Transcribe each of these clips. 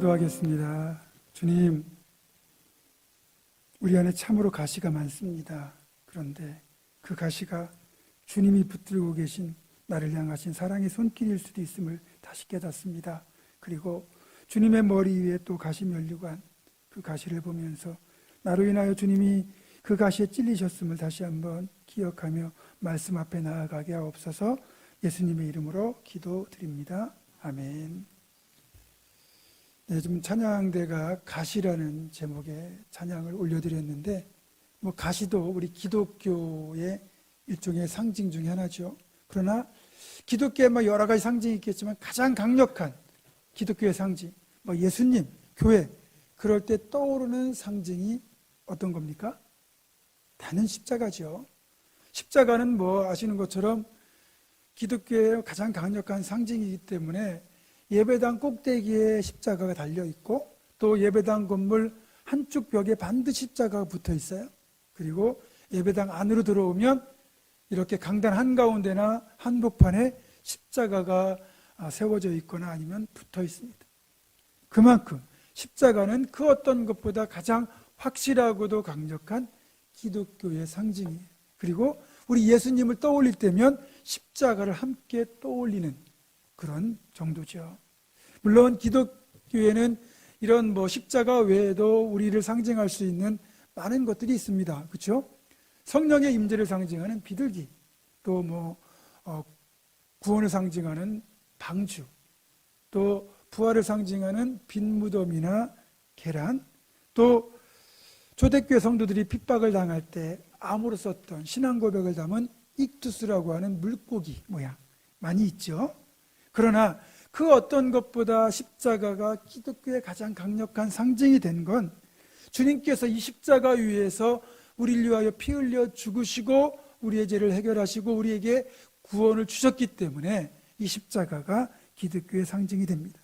기도하겠습니다. 주님, 우리 안에 참으로 가시가 많습니다. 그런데 그 가시가 주님이 붙들고 계신 나를 향하신 사랑의 손길일 수도 있음을 다시 깨닫습니다. 그리고 주님의 머리 위에 또 가시 면류관 한 그 가시를 보면서 나로 인하여 주님이 그 가시에 찔리셨음을 다시 한번 기억하며 말씀 앞에 나아가게 하옵소서. 예수님의 이름으로 기도드립니다. 아멘. 네, 지금 찬양대가 가시라는 제목의 찬양을 올려드렸는데, 가시도 우리 기독교의 일종의 상징 중에 하나죠. 그러나 기독교에 여러 가지 상징이 있겠지만 가장 강력한 기독교의 상징, 예수님, 교회, 그럴 때 떠오르는 상징이 어떤 겁니까? 다는 십자가죠. 십자가는 아시는 것처럼 기독교의 가장 강력한 상징이기 때문에 예배당 꼭대기에 십자가가 달려있고, 또 예배당 건물 한쪽 벽에 반드시 십자가가 붙어 있어요. 그리고 예배당 안으로 들어오면 이렇게 강단 한가운데나 한복판에 십자가가 세워져 있거나 아니면 붙어 있습니다. 그만큼 십자가는 그 어떤 것보다 가장 확실하고도 강력한 기독교의 상징이에요. 그리고 우리 예수님을 떠올릴 때면 십자가를 함께 떠올리는 그런 정도죠. 물론 기독교에는 이런 십자가 외에도 우리를 상징할 수 있는 많은 것들이 있습니다. 그렇죠? 성령의 임재를 상징하는 비둘기, 또 구원을 상징하는 방주, 또 부활을 상징하는 빈무덤이나 계란, 또 초대교회 성도들이 핍박을 당할 때 암으로 썼던 신앙 고백을 담은 익투스라고 하는 물고기 모양 많이 있죠. 그러나 그 어떤 것보다 십자가가 기독교의 가장 강력한 상징이 된 건 주님께서 이 십자가 위에서 우리를 위하여 피 흘려 죽으시고 우리의 죄를 해결하시고 우리에게 구원을 주셨기 때문에 이 십자가가 기독교의 상징이 됩니다.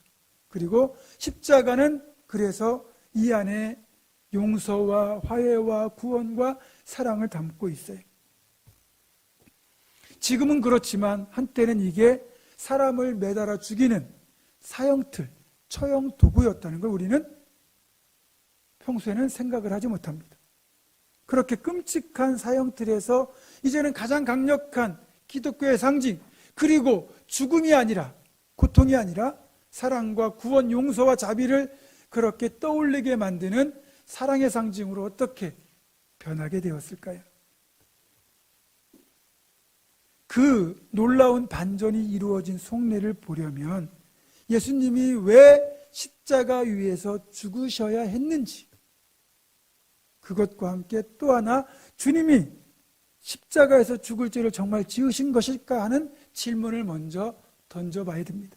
그리고 십자가는 그래서 이 안에 용서와 화해와 구원과 사랑을 담고 있어요. 지금은 그렇지만 한때는 이게 사람을 매달아 죽이는 사형틀, 처형 도구였다는 걸 우리는 평소에는 생각을 하지 못합니다. 그렇게 끔찍한 사형틀에서 이제는 가장 강력한 기독교의 상징, 그리고 죽음이 아니라, 고통이 아니라 사랑과 구원, 용서와 자비를 그렇게 떠올리게 만드는 사랑의 상징으로 어떻게 변하게 되었을까요? 그 놀라운 반전이 이루어진 속내를 보려면 예수님이 왜 십자가 위에서 죽으셔야 했는지, 그것과 함께 또 하나 주님이 십자가에서 죽을 죄를 정말 지으신 것일까 하는 질문을 먼저 던져봐야 됩니다.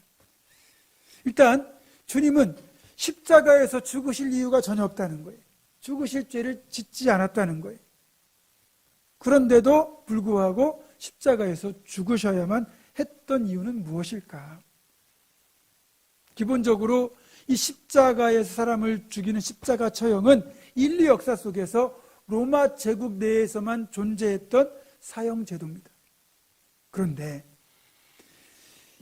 일단 주님은 십자가에서 죽으실 이유가 전혀 없다는 거예요. 죽으실 죄를 짓지 않았다는 거예요. 그런데도 불구하고 십자가에서 죽으셔야만 했던 이유는 무엇일까? 기본적으로 이 십자가에서 사람을 죽이는 십자가 처형은 인류 역사 속에서 로마 제국 내에서만 존재했던 사형 제도입니다. 그런데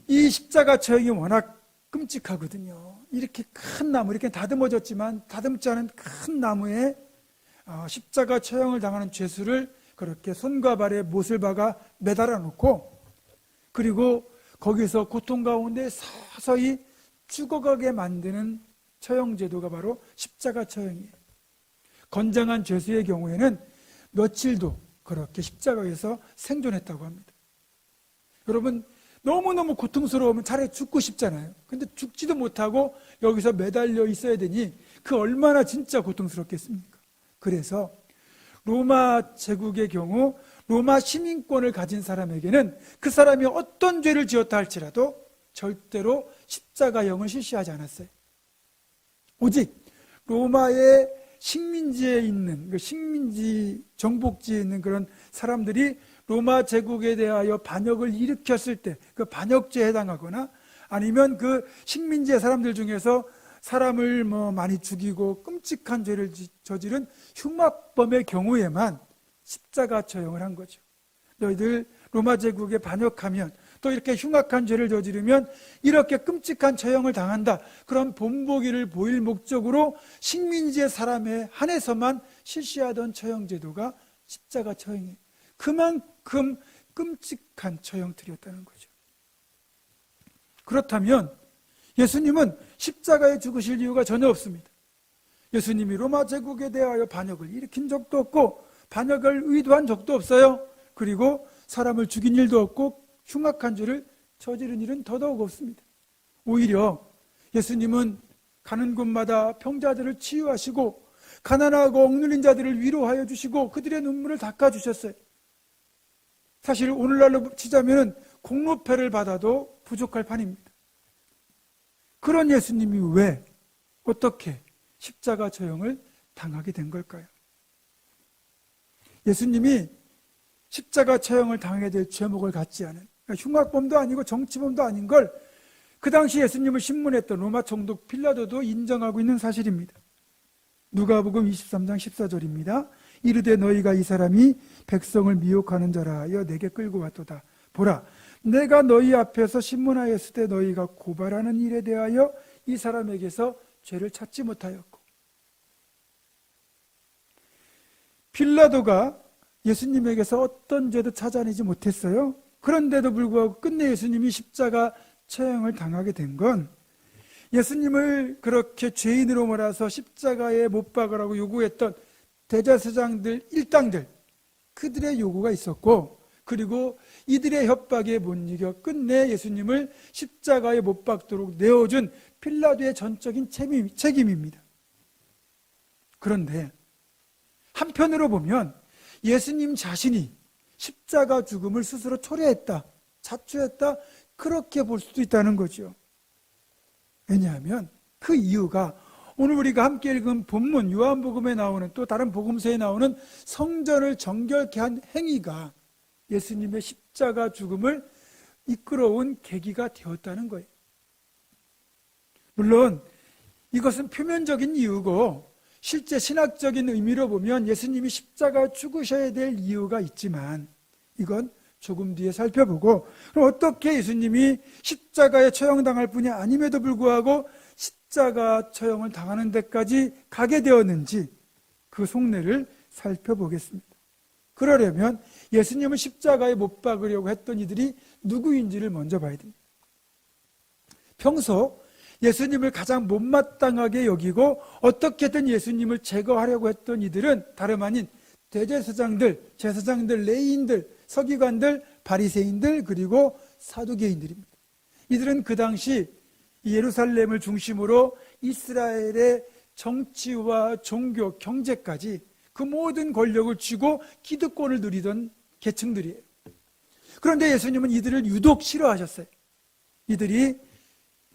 이 십자가 처형이 워낙 끔찍하거든요. 이렇게 큰 나무, 이렇게 다듬어졌지만 다듬지 않은 큰 나무에 십자가 처형을 당하는 죄수를 그렇게 손과 발에 못을 박아 매달아 놓고, 그리고 거기서 고통 가운데 서서히 죽어가게 만드는 처형 제도가 바로 십자가 처형이에요. 건장한 죄수의 경우에는 며칠도 그렇게 십자가에서 생존했다고 합니다. 여러분, 너무너무 고통스러우면 차라리 죽고 싶잖아요. 근데 죽지도 못하고 여기서 매달려 있어야 되니 그 얼마나 진짜 고통스럽겠습니까? 그래서 로마 제국의 경우 로마 시민권을 가진 사람에게는 그 사람이 어떤 죄를 지었다 할지라도 절대로 십자가형을 실시하지 않았어요. 오직 로마의 식민지에 있는, 식민지 정복지에 있는 그런 사람들이 로마 제국에 대하여 반역을 일으켰을 때 그 반역죄에 해당하거나 아니면 그 식민지의 사람들 중에서 사람을 많이 죽이고 끔찍한 죄를 저지른 흉악범의 경우에만 십자가 처형을 한 거죠. 너희들 로마 제국에 반역하면 또 이렇게 흉악한 죄를 저지르면 이렇게 끔찍한 처형을 당한다, 그런 본보기를 보일 목적으로 식민지의 사람에 한해서만 실시하던 처형제도가 십자가 처형이에요. 그만큼 끔찍한 처형들이었다는 거죠. 그렇다면 예수님은 십자가에 죽으실 이유가 전혀 없습니다. 예수님이 로마 제국에 대하여 반역을 일으킨 적도 없고 반역을 의도한 적도 없어요. 그리고 사람을 죽인 일도 없고 흉악한 죄를 저지른 일은 더더욱 없습니다. 오히려 예수님은 가는 곳마다 병자들을 치유하시고 가난하고 억눌린 자들을 위로하여 주시고 그들의 눈물을 닦아주셨어요. 사실 오늘날로 치자면 공로패를 받아도 부족할 판입니다. 그런 예수님이 왜 어떻게 십자가 처형을 당하게 된 걸까요? 예수님이 십자가 처형을 당하게 될 죄목을 갖지 않은, 그러니까 흉악범도 아니고 정치범도 아닌 걸 그 당시 예수님을 신문했던 로마 총독 빌라도도 인정하고 있는 사실입니다. 누가복음 23장 14절입니다. 이르되 너희가 이 사람이 백성을 미혹하는 자라 하여 내게 끌고 왔도다. 보라, 내가 너희 앞에서 신문하였을 때 너희가 고발하는 일에 대하여 이 사람에게서 죄를 찾지 못하였고. 빌라도가 예수님에게서 어떤 죄도 찾아내지 못했어요. 그런데도 불구하고 끝내 예수님이 십자가 처형을 당하게 된 건 예수님을 그렇게 죄인으로 몰아서 십자가에 못 박으라고 요구했던 대제사장들, 일당들, 그들의 요구가 있었고, 그리고 이들의 협박에 못 이겨 끝내 예수님을 십자가에 못 박도록 내어준 빌라도의 전적인 책임입니다. 그런데 한편으로 보면 예수님 자신이 십자가 죽음을 스스로 초래했다, 자초했다, 그렇게 볼 수도 있다는 거죠. 왜냐하면 그 이유가 오늘 우리가 함께 읽은 본문 요한복음에 나오는, 또 다른 복음서에 나오는 성전을 정결케 한 행위가 예수님의 십자가 죽음을 이끌어온 계기가 되었다는 거예요. 물론 이것은 표면적인 이유고 실제 신학적인 의미로 보면 예수님이 십자가 죽으셔야 될 이유가 있지만 이건 조금 뒤에 살펴보고, 그럼 어떻게 예수님이 십자가에 처형당할 뿐이 아님에도 불구하고 십자가 처형을 당하는 데까지 가게 되었는지 그 속내를 살펴보겠습니다. 그러려면 예수님을 십자가에 못 박으려고 했던 이들이 누구인지를 먼저 봐야 됩니다. 평소 예수님을 가장 못마땅하게 여기고 어떻게든 예수님을 제거하려고 했던 이들은 다름 아닌 대제사장들, 제사장들, 레위인들, 서기관들, 바리새인들, 그리고 사두개인들입니다. 이들은 그 당시 예루살렘을 중심으로 이스라엘의 정치와 종교, 경제까지 그 모든 권력을 쥐고 기득권을 누리던 계층들이에요. 그런데 예수님은 이들을 유독 싫어하셨어요. 이들이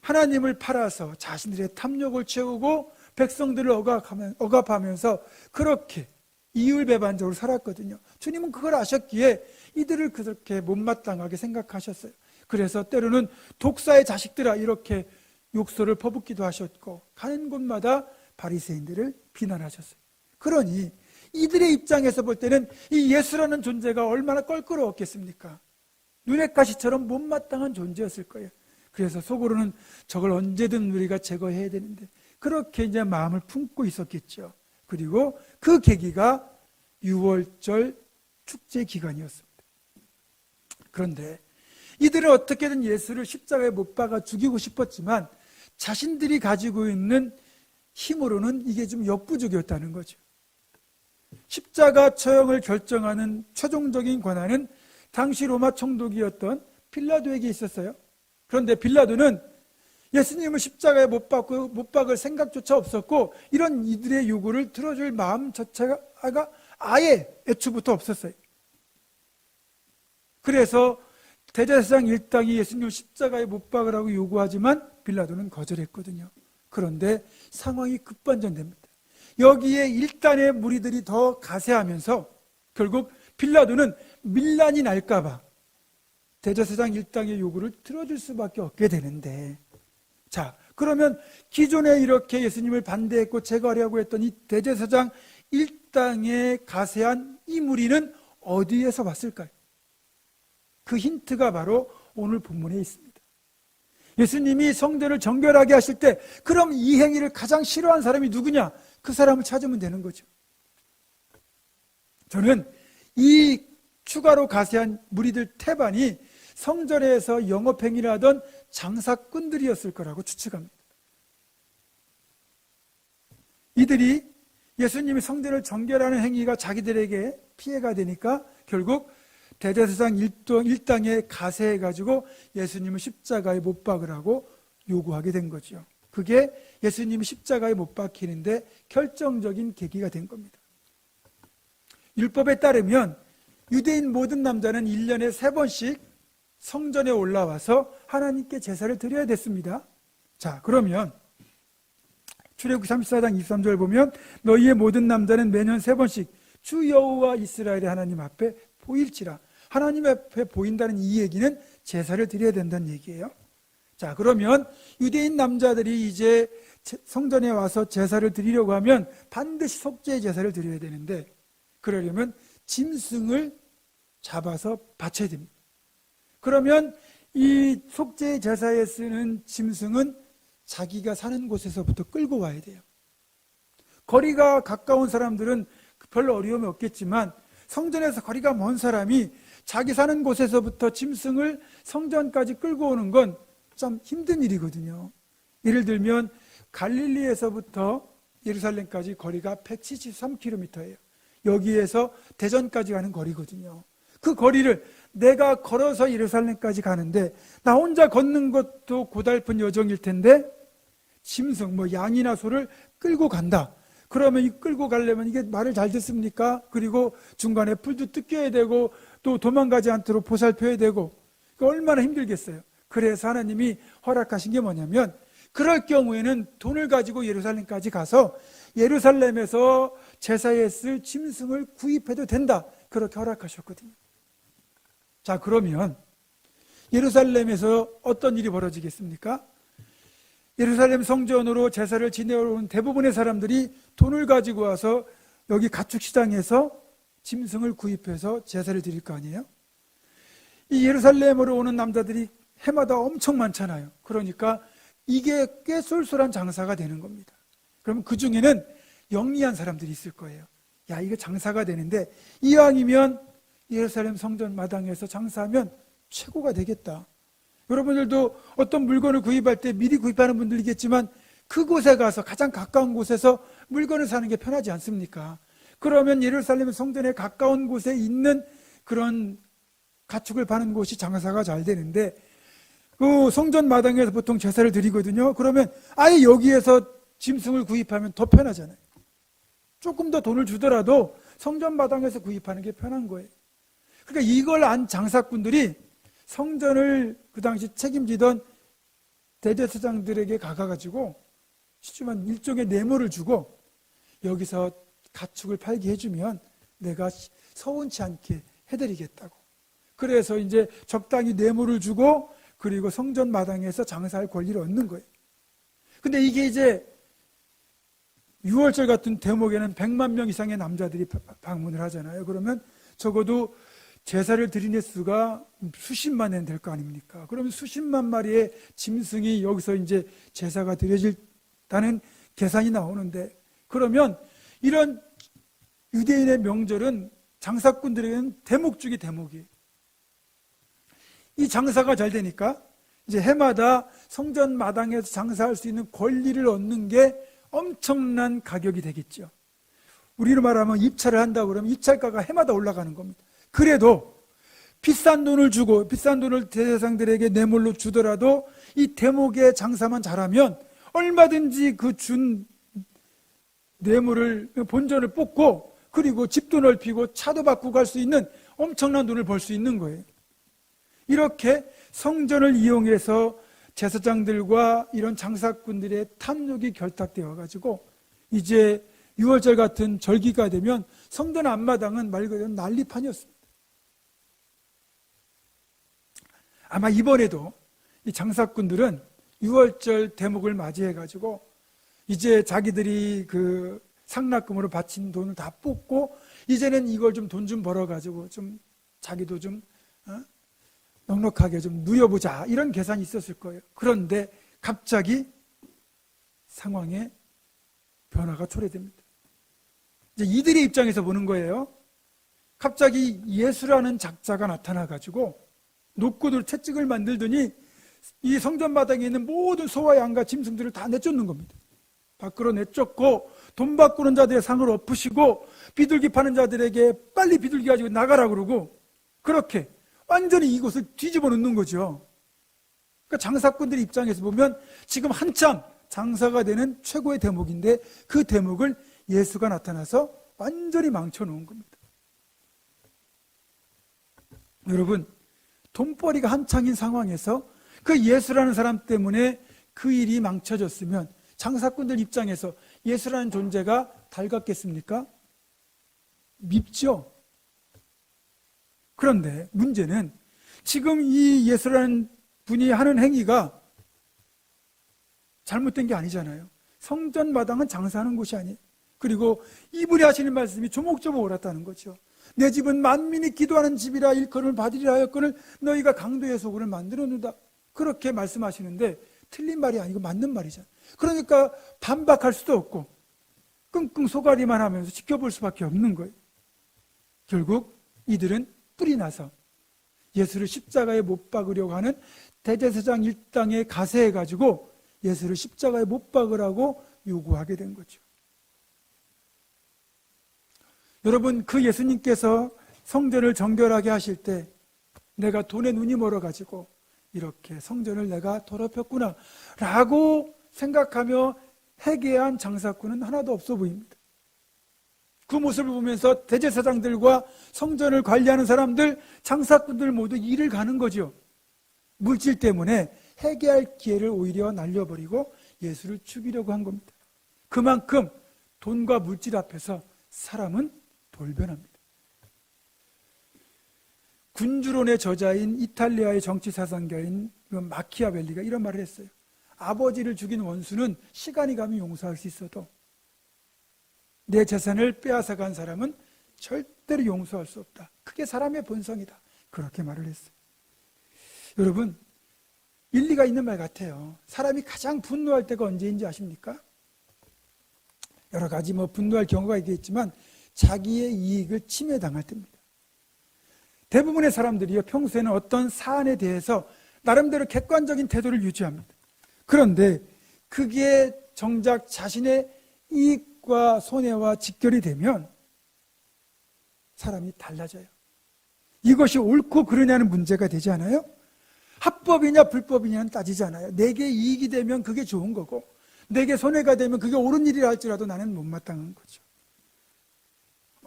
하나님을 팔아서 자신들의 탐욕을 채우고 백성들을 억압하면서 그렇게 이율배반적으로 살았거든요. 주님은 그걸 아셨기에 이들을 그렇게 못마땅하게 생각하셨어요. 그래서 때로는 독사의 자식들아 이렇게 욕설을 퍼붓기도 하셨고 가는 곳마다 바리새인들을 비난하셨어요. 그러니 이들의 입장에서 볼 때는 이 예수라는 존재가 얼마나 껄끄러웠겠습니까? 눈의 가시처럼 못마땅한 존재였을 거예요. 그래서 속으로는 저걸 언제든 우리가 제거해야 되는데 그렇게 이제 마음을 품고 있었겠죠. 그리고 그 계기가 유월절 축제 기간이었습니다. 그런데 이들은 어떻게든 예수를 십자가에 못 박아 죽이고 싶었지만 자신들이 가지고 있는 힘으로는 이게 좀 역부족이었다는 거죠. 십자가 처형을 결정하는 최종적인 권한은 당시 로마 총독이었던 빌라도에게 있었어요. 그런데 빌라도는 예수님을 십자가에 못 박을 생각조차 없었고 이런 이들의 요구를 들어줄 마음조차가 아예 애초부터 없었어요. 그래서 대제사장 일당이 예수님을 십자가에 못 박으라고 요구하지만 빌라도는 거절했거든요. 그런데 상황이 급반전됩니다. 여기에 일단의 무리들이 더 가세하면서 결국 빌라도는 밀란이 날까봐 대제사장 일당의 요구를 들어줄 수밖에 없게 되는데, 자, 그러면 기존에 이렇게 예수님을 반대했고 제거하려고 했던 이 대제사장 일당에 가세한 이 무리는 어디에서 왔을까요? 그 힌트가 바로 오늘 본문에 있습니다. 예수님이 성전을 정결하게 하실 때 그럼 이 행위를 가장 싫어하는 사람이 누구냐? 그 사람을 찾으면 되는 거죠. 저는 이 추가로 가세한 무리들 태반이 성전에서 영업행위를 하던 장사꾼들이었을 거라고 추측합니다. 이들이 예수님이 성전을 정결하는 행위가 자기들에게 피해가 되니까 결국 대제사장 일당에 가세해가지고 예수님을 십자가에 못 박으라고 요구하게 된 거죠. 그게 예수님이 십자가에 못 박히는데 결정적인 계기가 된 겁니다. 율법에 따르면 유대인 모든 남자는 1년에 3번씩 성전에 올라와서 하나님께 제사를 드려야 됐습니다. 자, 그러면 출애굽기 34장 23절 보면 너희의 모든 남자는 매년 3번씩 주 여호와 이스라엘의 하나님 앞에 보일지라. 하나님 앞에 보인다는 이 얘기는 제사를 드려야 된다는 얘기예요. 자, 그러면 유대인 남자들이 이제 성전에 와서 제사를 드리려고 하면 반드시 속죄의 제사를 드려야 되는데, 그러려면 짐승을 잡아서 바쳐야 됩니다. 그러면 이 속죄의 제사에 쓰는 짐승은 자기가 사는 곳에서부터 끌고 와야 돼요. 거리가 가까운 사람들은 별로 어려움이 없겠지만 성전에서 거리가 먼 사람이 자기 사는 곳에서부터 짐승을 성전까지 끌고 오는 건 참 힘든 일이거든요. 예를 들면 갈릴리에서부터 예루살렘까지 거리가 173km예요. 여기에서 대전까지 가는 거리거든요. 그 거리를 내가 걸어서 예루살렘까지 가는데 나 혼자 걷는 것도 고달픈 여정일 텐데 짐승, 양이나 소를 끌고 간다. 그러면 이 끌고 가려면 이게 말을 잘 듣습니까? 그리고 중간에 풀도 뜯겨야 되고 또 도망가지 않도록 보살펴야 되고 얼마나 힘들겠어요. 그래서 하나님이 허락하신 게 뭐냐면 그럴 경우에는 돈을 가지고 예루살렘까지 가서 예루살렘에서 제사에 쓸 짐승을 구입해도 된다. 그렇게 허락하셨거든요. 자, 그러면 예루살렘에서 어떤 일이 벌어지겠습니까? 예루살렘 성전으로 제사를 지내오는 대부분의 사람들이 돈을 가지고 와서 여기 가축시장에서 짐승을 구입해서 제사를 드릴 거 아니에요? 이 예루살렘으로 오는 남자들이 해마다 엄청 많잖아요. 그러니까 이게 꽤 쏠쏠한 장사가 되는 겁니다. 그럼 그 중에는 영리한 사람들이 있을 거예요. 야, 이거 장사가 되는데 이왕이면 예루살렘 성전 마당에서 장사하면 최고가 되겠다. 여러분들도 어떤 물건을 구입할 때 미리 구입하는 분들이겠지만 그곳에 가서 가장 가까운 곳에서 물건을 사는 게 편하지 않습니까? 그러면 예루살렘 성전에 가까운 곳에 있는 그런 가축을 파는 곳이 장사가 잘 되는데 그 성전 마당에서 보통 제사를 드리거든요. 그러면 아예 여기에서 짐승을 구입하면 더 편하잖아요. 조금 더 돈을 주더라도 성전 마당에서 구입하는 게 편한 거예요. 그러니까 이걸 안 장사꾼들이 성전을 그 당시 책임지던 대제사장들에게 가가지고 시주만 일종의 뇌물을 주고 여기서 가축을 팔게 해주면 내가 서운치 않게 해드리겠다고. 그래서 이제 적당히 뇌물을 주고 그리고 성전 마당에서 장사할 권리를 얻는 거예요. 근데 이게 이제 6월절 같은 대목에는 100만 명 이상의 남자들이 방문을 하잖아요. 그러면 적어도 제사를 드리는 수가 수십만엔 될 거 아닙니까? 그러면 수십만 마리의 짐승이 여기서 이제 제사가 드려질다는 계산이 나오는데, 그러면 이런 유대인의 명절은 장사꾼들에게는 대목 중의 대목이에요. 이 장사가 잘 되니까 이제 해마다 성전 마당에서 장사할 수 있는 권리를 얻는 게 엄청난 가격이 되겠죠. 우리로 말하면 입찰을 한다고 그러면 입찰가가 해마다 올라가는 겁니다. 그래도 비싼 돈을 주고 비싼 돈을 대제사장들에게 뇌물로 주더라도 이 대목의 장사만 잘하면 얼마든지 그 준 뇌물을 본전을 뽑고 그리고 집도 넓히고 차도 바꾸고 갈 수 있는 엄청난 돈을 벌 수 있는 거예요. 이렇게 성전을 이용해서 제사장들과 이런 장사꾼들의 탐욕이 결탁되어 가지고 이제 6월절 같은 절기가 되면 성전 앞마당은 말 그대로 난리판이었습니다. 아마 이번에도 이 장사꾼들은 6월절 대목을 맞이해 가지고 이제 자기들이 그 상납금으로 바친 돈을 다 뽑고 이제는 이걸 좀 돈 좀 벌어 가지고 좀 자기도 좀 넉넉하게 좀 누려보자, 이런 계산이 있었을 거예요. 그런데 갑자기 상황에 변화가 초래됩니다. 이제 이들의 입장에서 보는 거예요. 갑자기 예수라는 작자가 나타나가지고 노고들 채찍을 만들더니 이 성전 마당에 있는 모든 소와 양과 짐승들을 다 내쫓는 겁니다. 밖으로 내쫓고 돈 바꾸는 자들의 상을 엎으시고 비둘기 파는 자들에게 빨리 비둘기 가지고 나가라 그러고, 그렇게 완전히 이곳을 뒤집어 놓는 거죠. 그러니까 장사꾼들 입장에서 보면 지금 한참 장사가 되는 최고의 대목인데, 그 대목을 예수가 나타나서 완전히 망쳐놓은 겁니다. 여러분, 돈벌이가 한창인 상황에서 그 예수라는 사람 때문에 그 일이 망쳐졌으면 장사꾼들 입장에서 예수라는 존재가 달갑겠습니까? 밉죠. 그런데 문제는 지금 이 예수라는 분이 하는 행위가 잘못된 게 아니잖아요. 성전 마당은 장사하는 곳이 아니에요. 그리고 이분이 하시는 말씀이 조목조목 옳았다는 거죠. 내 집은 만민이 기도하는 집이라 일컬음을 받으리라 하였거늘 너희가 강도의 소굴을 만들어 놓다, 그렇게 말씀하시는데 틀린 말이 아니고 맞는 말이잖아요. 그러니까 반박할 수도 없고 끙끙 소가리만 하면서 지켜볼 수밖에 없는 거예요. 결국 이들은 뿔이 나서 예수를 십자가에 못 박으려고 하는 대제사장 일당에 가세해가지고 예수를 십자가에 못 박으라고 요구하게 된 거죠. 여러분, 그 예수님께서 성전을 정결하게 하실 때 내가 돈에 눈이 멀어가지고 이렇게 성전을 내가 더럽혔구나 라고 생각하며 회개한 장사꾼은 하나도 없어 보입니다. 그 모습을 보면서 대제사장들과 성전을 관리하는 사람들, 장사꾼들 모두 일을 가는 거죠. 물질 때문에 회개할 기회를 오히려 날려버리고 예수를 죽이려고 한 겁니다. 그만큼 돈과 물질 앞에서 사람은 돌변합니다. 군주론의 저자인 이탈리아의 정치사상가인 마키아벨리가 이런 말을 했어요. 아버지를 죽인 원수는 시간이 가면 용서할 수 있어도 내 재산을 빼앗아간 사람은 절대로 용서할 수 없다. 그게 사람의 본성이다. 그렇게 말을 했어요. 여러분, 일리가 있는 말 같아요. 사람이 가장 분노할 때가 언제인지 아십니까? 여러 가지 분노할 경우가 있겠지만 자기의 이익을 침해당할 때입니다. 대부분의 사람들이요, 평소에는 어떤 사안에 대해서 나름대로 객관적인 태도를 유지합니다. 그런데 그게 정작 자신의 이익과 손해와 직결이 되면 사람이 달라져요. 이것이 옳고 그르냐는 문제가 되지 않아요? 합법이냐 불법이냐는 따지지 않아요. 내게 이익이 되면 그게 좋은 거고 내게 손해가 되면 그게 옳은 일이라 할지라도 나는 못마땅한 거죠.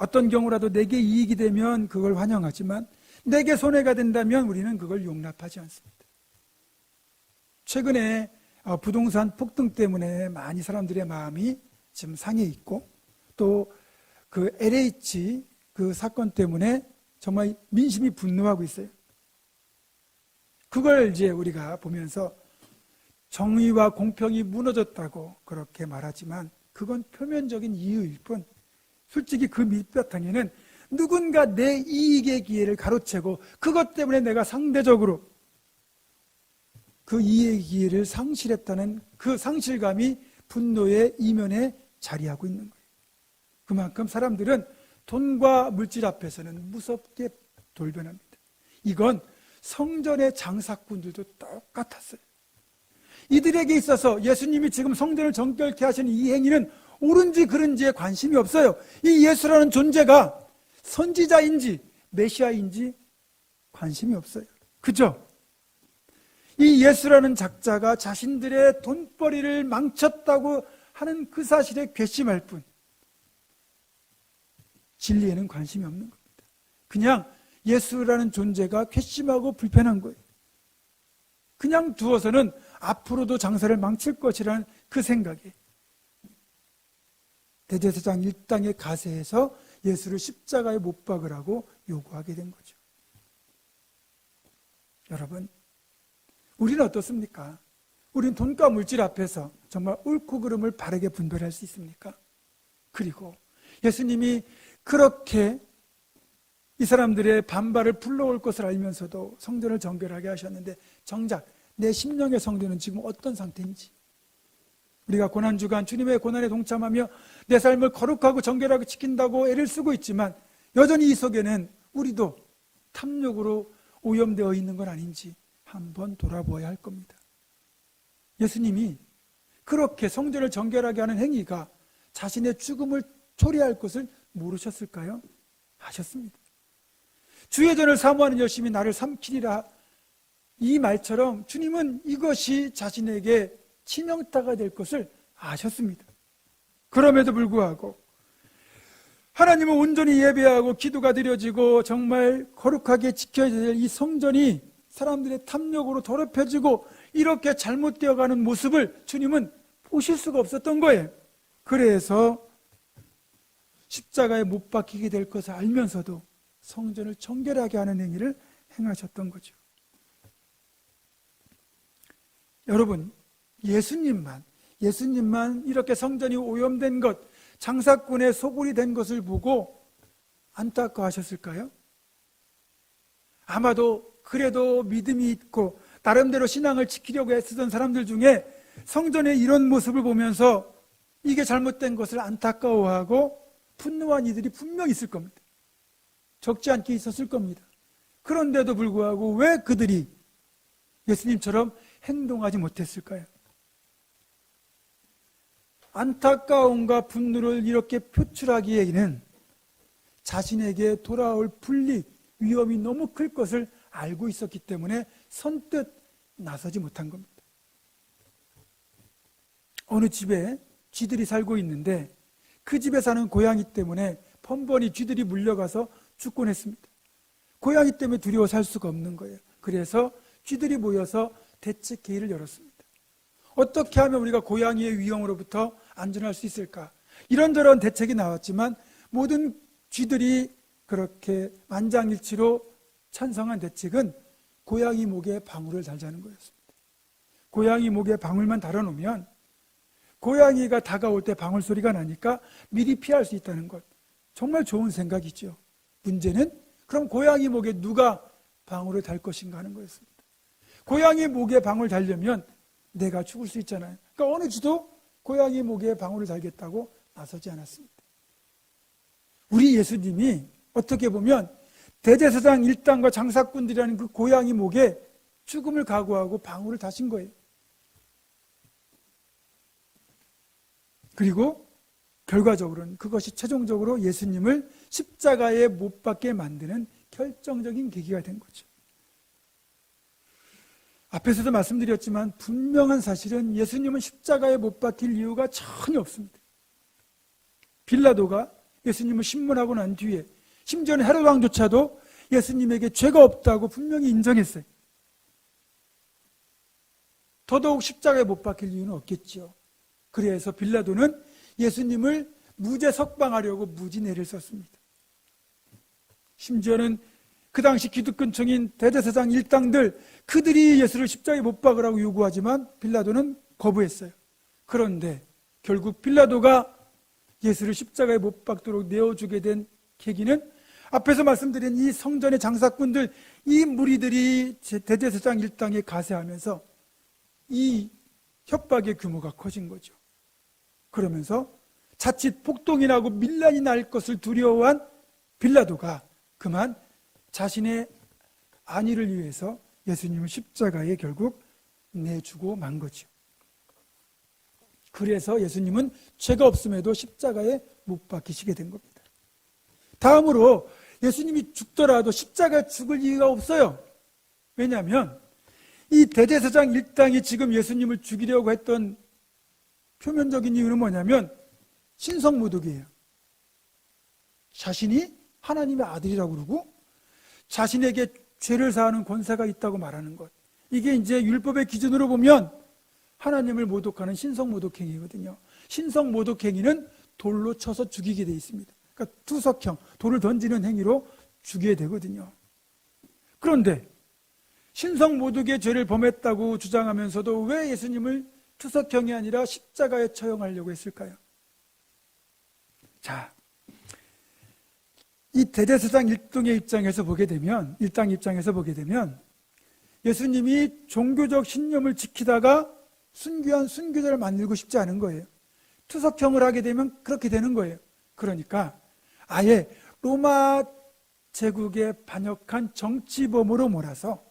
어떤 경우라도 내게 이익이 되면 그걸 환영하지만 내게 손해가 된다면 우리는 그걸 용납하지 않습니다. 최근에 부동산 폭등 때문에 많이 사람들의 마음이 지금 상해 있고, 또 그 LH 그 사건 때문에 정말 민심이 분노하고 있어요. 그걸 이제 우리가 보면서 정의와 공평이 무너졌다고 그렇게 말하지만 그건 표면적인 이유일 뿐, 솔직히 그 밑바탕에는 누군가 내 이익의 기회를 가로채고 그것 때문에 내가 상대적으로 그 이익의 기회를 상실했다는 그 상실감이 분노의 이면에 자리하고 있는 거예요. 그만큼 사람들은 돈과 물질 앞에서는 무섭게 돌변합니다. 이건 성전의 장사꾼들도 똑같았어요. 이들에게 있어서 예수님이 지금 성전을 정결케 하시는 이 행위는 옳은지 그른지에 관심이 없어요. 이 예수라는 존재가 선지자인지 메시아인지 관심이 없어요. 그죠? 이 예수라는 작자가 자신들의 돈벌이를 망쳤다고 하는 그 사실에 괘씸할 뿐 진리에는 관심이 없는 겁니다. 그냥 예수라는 존재가 괘씸하고 불편한 거예요. 그냥 두어서는 앞으로도 장사를 망칠 것이라는 그 생각에 대제사장 일당의 가세에서 예수를 십자가에 못 박으라고 요구하게 된 거죠. 여러분, 우리는 어떻습니까? 우리는 돈과 물질 앞에서 정말 옳고 그름을 바르게 분별할 수 있습니까? 그리고 예수님이 그렇게 이 사람들의 반발을 불러올 것을 알면서도 성전을 정결하게 하셨는데 정작 내 심령의 성전은 지금 어떤 상태인지, 우리가 고난주간 주님의 고난에 동참하며 내 삶을 거룩하고 정결하게 지킨다고 애를 쓰고 있지만 여전히 이 속에는 우리도 탐욕으로 오염되어 있는 건 아닌지 한번 돌아보아야 할 겁니다. 예수님이 그렇게 성전을 정결하게 하는 행위가 자신의 죽음을 초래할 것을 모르셨을까요? 아셨습니다. 주의 전을 사모하는 열심히 나를 삼키리라, 이 말처럼 주님은 이것이 자신에게 치명타가 될 것을 아셨습니다. 그럼에도 불구하고 하나님은 온전히 예배하고 기도가 드려지고 정말 거룩하게 지켜야 될 이 성전이 사람들의 탐욕으로 더럽혀지고 이렇게 잘못되어가는 모습을 주님은 보실 수가 없었던 거예요. 그래서 십자가에 못 박히게 될 것을 알면서도 성전을 정결하게 하는 행위를 행하셨던 거죠. 여러분, 예수님만 이렇게 성전이 오염된 것, 장사꾼의 소굴이 된 것을 보고 안타까워하셨을까요? 아마도 그래도 믿음이 있고 나름대로 신앙을 지키려고 애쓰던 사람들 중에 성전의 이런 모습을 보면서 이게 잘못된 것을 안타까워하고 분노한 이들이 분명히 있을 겁니다. 적지 않게 있었을 겁니다. 그런데도 불구하고 왜 그들이 예수님처럼 행동하지 못했을까요? 안타까움과 분노를 이렇게 표출하기에는 자신에게 돌아올 불리, 위험이 너무 클 것을 알고 있었기 때문에 선뜻 나서지 못한 겁니다. 어느 집에 쥐들이 살고 있는데 그 집에 사는 고양이 때문에 번번이 쥐들이 물려가서 죽곤 했습니다. 고양이 때문에 두려워 살 수가 없는 거예요. 그래서 쥐들이 모여서 대책회의를 열었습니다. 어떻게 하면 우리가 고양이의 위험으로부터 안전할 수 있을까? 이런저런 대책이 나왔지만 모든 쥐들이 그렇게 만장일치로 찬성한 대책은 고양이 목에 방울을 달자는 거였습니다. 고양이 목에 방울만 달아놓으면 고양이가 다가올 때 방울 소리가 나니까 미리 피할 수 있다는 것. 정말 좋은 생각이죠. 문제는 그럼 고양이 목에 누가 방울을 달 것인가 하는 거였습니다. 고양이 목에 방울 달려면 내가 죽을 수 있잖아요. 그러니까 어느 쥐도 고양이 목에 방울을 달겠다고 나서지 않았습니다. 우리 예수님이 어떻게 보면 대제사장 일당과 장사꾼들이라는 그 고양이 목에 죽음을 각오하고 방울을 다신 거예요. 그리고 결과적으로는 그것이 최종적으로 예수님을 십자가에 못 박게 만드는 결정적인 계기가 된 거죠. 앞에서도 말씀드렸지만 분명한 사실은 예수님은 십자가에 못 박힐 이유가 전혀 없습니다. 빌라도가 예수님을 신문하고 난 뒤에 심지어는 헤롯 왕조차도 예수님에게 죄가 없다고 분명히 인정했어요. 더더욱 십자가에 못 박힐 이유는 없겠죠. 그래서 빌라도는 예수님을 무죄 석방하려고 무지내를 썼습니다. 심지어는 그 당시 기득권층인 대제사장 일당들, 그들이 예수를 십자가에 못 박으라고 요구하지만 빌라도는 거부했어요. 그런데 결국 빌라도가 예수를 십자가에 못 박도록 내어주게 된 계기는 앞에서 말씀드린 이 성전의 장사꾼들, 이 무리들이 대제사장 일당에 가세하면서 이 협박의 규모가 커진 거죠. 그러면서 자칫 폭동이 나고 밀란이 날 것을 두려워한 빌라도가 그만 자신의 안위를 위해서 예수님을 십자가에 결국 내주고 만 거죠. 그래서 예수님은 죄가 없음에도 십자가에 못 박히시게 된 겁니다. 다음으로 예수님이 죽더라도 십자가에 죽을 이유가 없어요. 왜냐하면 이 대제사장 일당이 지금 예수님을 죽이려고 했던 표면적인 이유는 뭐냐면 신성모독이에요. 자신이 하나님의 아들이라고 그러고 자신에게 죄를 사하는 권세가 있다고 말하는 것. 이게 이제 율법의 기준으로 보면 하나님을 모독하는 신성모독행위거든요. 신성모독행위는 돌로 쳐서 죽이게 돼 있습니다. 그러니까 투석형, 돌을 던지는 행위로 죽여야 되거든요. 그런데 신성모독의 죄를 범했다고 주장하면서도 왜 예수님을 투석형이 아니라 십자가에 처형하려고 했을까요? 자, 이 대제사장 일당의 입장에서 보게 되면 예수님이 종교적 신념을 지키다가 순교한 순교자를 만들고 싶지 않은 거예요. 투석형을 하게 되면 그렇게 되는 거예요. 그러니까 아예 로마 제국에 반역한 정치범으로 몰아서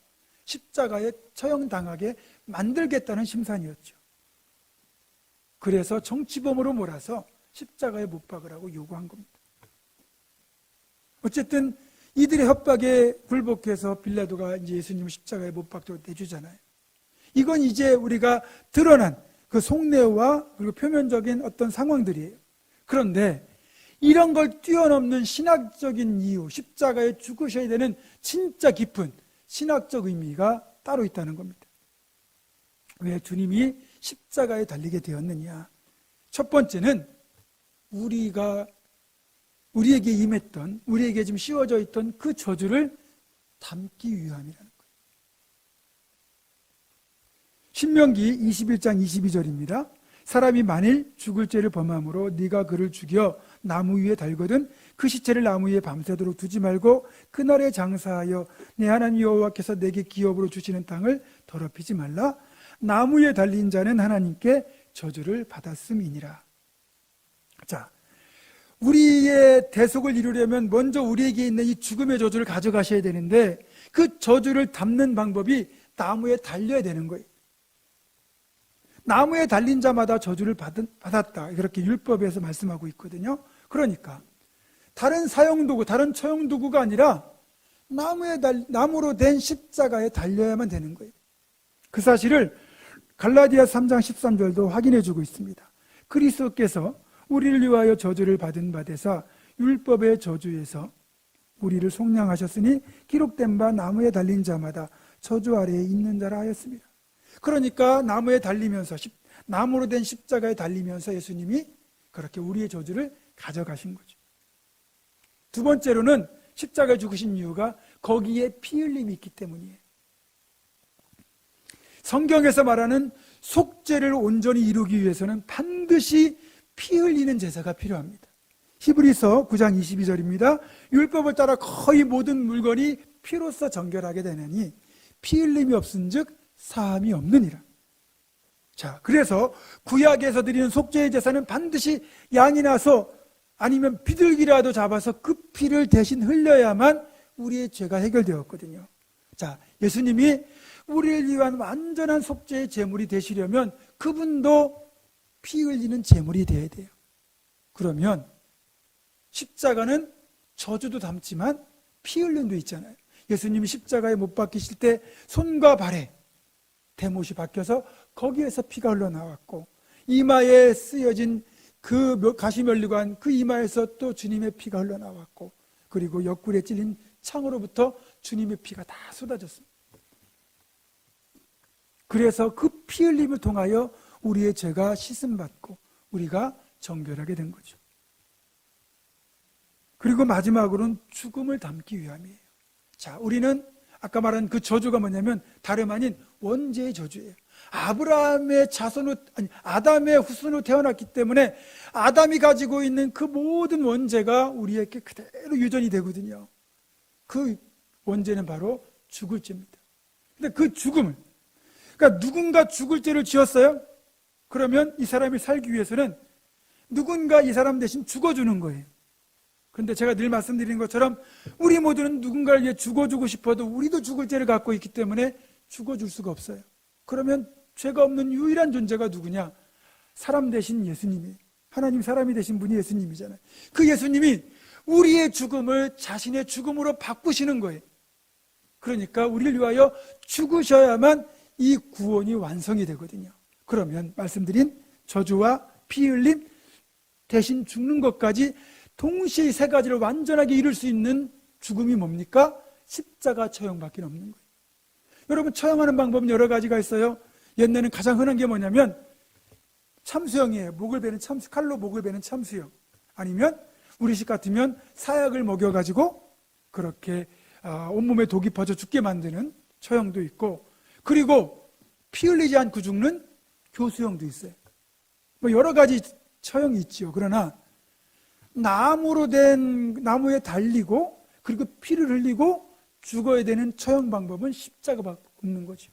십자가에 처형당하게 만들겠다는 심산이었죠. 그래서 정치범으로 몰아서 십자가에 못 박으라고 요구한 겁니다. 어쨌든 이들의 협박에 굴복해서 빌라도가 이제 예수님을 십자가에 못 박도록 내주잖아요. 이건 이제 우리가 드러난 그 속내와 그리고 표면적인 어떤 상황들이에요. 그런데 이런 걸 뛰어넘는 신학적인 이유, 십자가에 죽으셔야 되는 진짜 깊은 신학적 의미가 따로 있다는 겁니다. 왜 주님이 십자가에 달리게 되었느냐? 첫 번째는 우리에게 임했던, 우리에게 지금 씌워져 있던 그 저주를 담기 위함이라는 거예요. 신명기 21장 22절입니다. 사람이 만일 죽을 죄를 범함으로 네가 그를 죽여 나무 위에 달거든 그 시체를 나무 위에 밤새도록 두지 말고 그날에 장사하여 내 하나님 여호와께서 내게 기업으로 주시는 땅을 더럽히지 말라. 나무 위에 달린 자는 하나님께 저주를 받았음이니라. 자, 우리의 대속을 이루려면 먼저 우리에게 있는 이 죽음의 저주를 가져가셔야 되는데 그 저주를 담는 방법이 나무에 달려야 되는 거예요. 나무에 달린 자마다 저주를 받았다. 그렇게 율법에서 말씀하고 있거든요. 다른 사용도구, 다른 처용도구가 아니라 나무로 된 십자가에 달려야만 되는 거예요. 그 사실을 갈라디아 3장 13절도 확인해 주고 있습니다. 그리스도께서 우리를 위하여 저주를 받은 바 되사 율법의 저주에서 우리를 속량하셨으니 기록된 바 나무에 달린 자마다 저주 아래에 있는 자라 하였습니다. 그러니까 나무에 달리면서 나무로 된 십자가에 달리면서 예수님이 그렇게 우리의 저주를 가져가신 거죠. 두 번째로는 십자가에 죽으신 이유가 거기에 피 흘림이 있기 때문이에요. 성경에서 말하는 속죄를 온전히 이루기 위해서는 반드시 피 흘리는 제사가 필요합니다. 히브리서 9장 22절입니다. 율법을 따라 거의 모든 물건이 피로써 정결하게 되느니 피 흘림이 없은즉 사함이 없느니라. 자, 그래서 구약에서 드리는 속죄의 제사는 반드시 양이 나서 아니면 비둘기라도 잡아서 그 피를 대신 흘려야만 우리의 죄가 해결되었거든요. 자, 예수님이 우리를 위한 완전한 속죄의 제물이 되시려면 그분도 피 흘리는 제물이 되어야 돼요. 그러면 십자가는 저주도 담지만 피 흘림도 있잖아요. 예수님이 십자가에 못 박히실 때 손과 발에 대못이 박혀서 거기에서 피가 흘러나왔고 이마에 쓰여진 그 가시면류관 그 이마에서 또 주님의 피가 흘러나왔고 그리고 옆구리에 찔린 창으로부터 주님의 피가 다 쏟아졌습니다. 그래서 그 피 흘림을 통하여 우리의 죄가 씻음받고 우리가 정결하게 된 거죠. 그리고 마지막으로는 죽음을 담기 위함이에요. 자, 우리는 아까 말한 그 저주가 뭐냐면 다름 아닌 원죄의 저주예요. 아담의 후손으로 태어났기 때문에 아담이 가지고 있는 그 모든 원죄가 우리에게 그대로 유전이 되거든요. 그 원죄는 바로 죽을 죄입니다. 근데 그 죽음을, 그러니까 누군가 죽을 죄를 지었어요? 그러면 이 사람이 살기 위해서는 누군가 이 사람 대신 죽어주는 거예요. 그런데 제가 늘 말씀드리는 것처럼 우리 모두는 누군가를 위해 죽어주고 싶어도 우리도 죽을 죄를 갖고 있기 때문에 죽어줄 수가 없어요. 그러면 죄가 없는 유일한 존재가 누구냐? 사람 대신 예수님이에요. 하나님 사람이 되신 분이 예수님이잖아요. 그 예수님이 우리의 죽음을 자신의 죽음으로 바꾸시는 거예요. 그러니까 우리를 위하여 죽으셔야만 이 구원이 완성이 되거든요. 그러면 말씀드린 저주와 피 흘림 대신 죽는 것까지 동시에 이 세 가지를 완전하게 이룰 수 있는 죽음이 뭡니까? 십자가 처형밖에 없는 거예요. 여러분, 처형하는 방법은 여러 가지가 있어요. 옛날에는 가장 흔한 게 뭐냐면 참수형이에요. 칼로 목을 베는 참수형. 아니면 우리식 같으면 사약을 먹여가지고 그렇게 온몸에 독이 퍼져 죽게 만드는 처형도 있고, 그리고 피 흘리지 않고 죽는 교수형도 있어요. 뭐 여러 가지 처형이 있지요. 그러나 나무로 된 나무에 달리고 그리고 피를 흘리고 죽어야 되는 처형 방법은 십자가밖에 없는 거죠.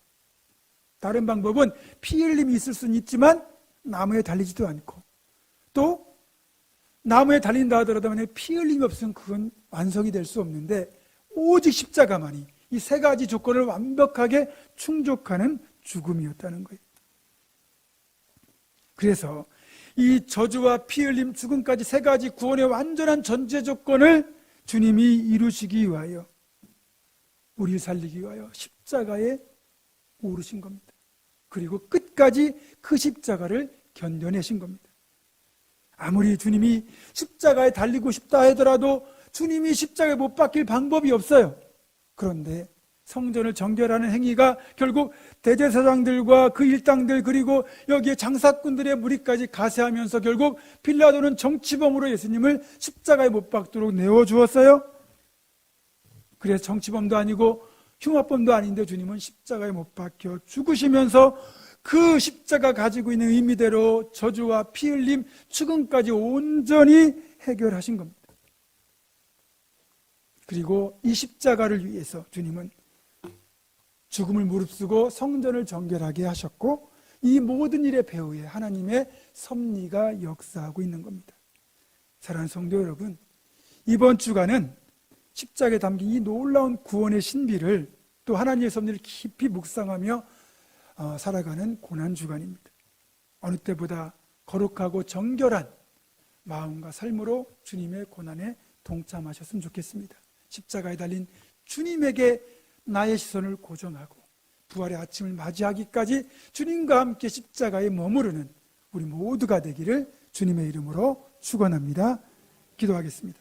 다른 방법은 피 흘림이 있을 수는 있지만 나무에 달리지도 않고, 또 나무에 달린다 하더라도 만약에 피 흘림이 없으면 그건 완성이 될 수 없는데 오직 십자가만이 이 세 가지 조건을 완벽하게 충족하는 죽음이었다는 거예요. 그래서 이 저주와 피 흘림, 죽음까지 세 가지 구원의 완전한 전제 조건을 주님이 이루시기 위하여, 우리를 살리기 위하여 십자가에 오르신 겁니다. 그리고 끝까지 그 십자가를 견뎌내신 겁니다. 아무리 주님이 십자가에 달리고 싶다 하더라도 주님이 십자가에 못 박힐 방법이 없어요. 그런데 성전을 정결하는 행위가 결국 대제사장들과 그 일당들, 그리고 여기에 장사꾼들의 무리까지 가세하면서 결국 빌라도는 정치범으로 예수님을 십자가에 못 박도록 내어주었어요. 그래서 정치범도 아니고 흉악범도 아닌데 주님은 십자가에 못 박혀 죽으시면서 그 십자가 가지고 있는 의미대로 저주와 피 흘림, 죽음까지 온전히 해결하신 겁니다. 그리고 이 십자가를 위해서 주님은 죽음을 무릅쓰고 성전을 정결하게 하셨고, 이 모든 일의 배후에 하나님의 섭리가 역사하고 있는 겁니다. 사랑하는 성도 여러분, 이번 주간은 십자가에 담긴 이 놀라운 구원의 신비를, 또 하나님의 섭리를 깊이 묵상하며 살아가는 고난주간입니다. 어느 때보다 거룩하고 정결한 마음과 삶으로 주님의 고난에 동참하셨으면 좋겠습니다. 십자가에 달린 주님에게 나의 시선을 고정하고 부활의 아침을 맞이하기까지 주님과 함께 십자가에 머무르는 우리 모두가 되기를 주님의 이름으로 축원합니다. 기도하겠습니다.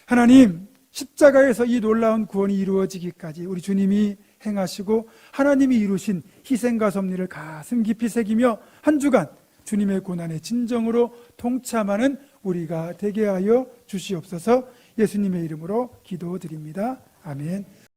하나님, 십자가에서 이 놀라운 구원이 이루어지기까지 우리 주님이 행하시고 하나님이 이루신 희생과 섭리를 가슴 깊이 새기며 한 주간 주님의 고난의 진정으로 동참하는 우리가 되게 하여 주시옵소서. 예수님의 이름으로 기도드립니다. 아멘.